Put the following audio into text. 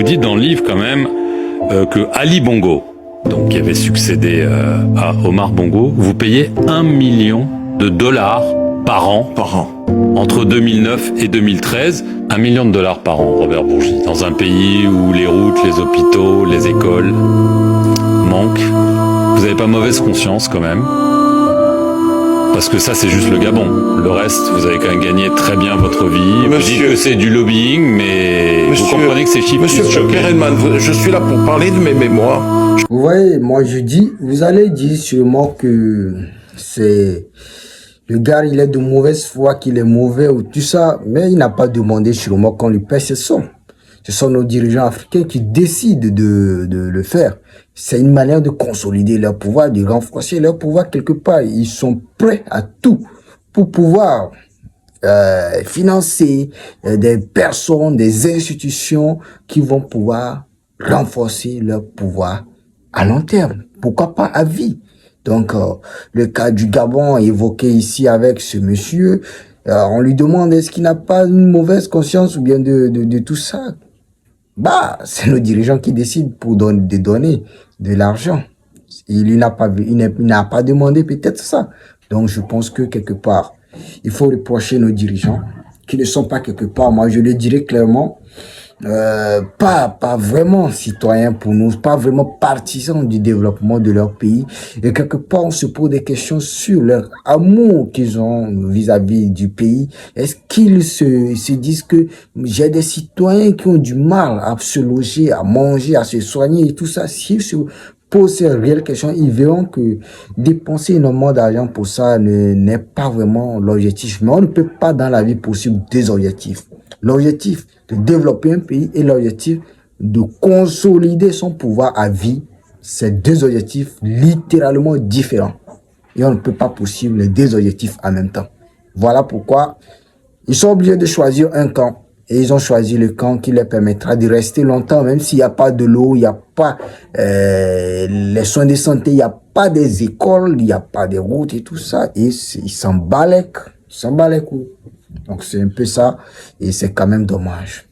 Vous dites dans le livre quand même que Ali Bongo, donc qui avait succédé à Omar Bongo, vous payez $1 million par an. Entre 2009 et 2013, $1 million par an, Robert Bourgi, dans un pays où les routes, les hôpitaux, les écoles manquent. Vous n'avez pas mauvaise conscience quand même? Parce que ça, c'est juste le Gabon. Le reste, vous avez quand même gagné très bien votre vie. Vous dites que c'est du lobbying, mais vous comprenez que ces chiffres... Monsieur Kerenman, je suis là pour parler de mes mémoires. Vous voyez, moi je dis, vous allez dire sûrement que c'est... Le gars, il est de mauvaise foi, qu'il est mauvais ou tout ça, mais il n'a pas demandé sûrement qu'on lui paie ses sommes. Ce sont nos dirigeants africains qui décident de le faire. C'est une manière de consolider leur pouvoir, de renforcer leur pouvoir quelque part. Ils sont prêts à tout pour pouvoir financer des personnes, des institutions qui vont pouvoir renforcer leur pouvoir à long terme. Pourquoi pas à vie? Donc, le cas du Gabon évoqué ici avec ce monsieur, on lui demande est-ce qu'il n'a pas une mauvaise conscience ou bien de tout ça? Bah, c'est nos dirigeants qui décident pour donner de l'argent. Il n'a pas demandé peut-être ça. Donc, je pense que quelque part, il faut reprocher nos dirigeants qui ne sont pas quelque part, moi je le dirais clairement, pas vraiment citoyens pour nous, pas vraiment partisans du développement de leur pays. Et quelque part, on se pose des questions sur leur amour qu'ils ont vis-à-vis du pays. Est-ce qu'ils se disent que j'ai des citoyens qui ont du mal à se loger, à manger, à se soigner et tout ça? S'ils se posent ces réelles questions, ils verront que dépenser énormément d'argent pour ça n'est pas vraiment l'objectif. Mais on ne peut pas dans la vie poursuivre deux objectifs. L'objectif de développer un pays et l'objectif de consolider son pouvoir à vie, c'est deux objectifs littéralement différents. Et on ne peut pas poursuivre les deux objectifs en même temps. Voilà pourquoi ils sont obligés de choisir un camp. Et ils ont choisi le camp qui leur permettra de rester longtemps, même s'il n'y a pas de l'eau, il n'y a pas les soins de santé, il n'y a pas des écoles, il n'y a pas de routes et tout ça. Et ils s'en battent les coups. Donc c'est un peu ça et c'est quand même dommage.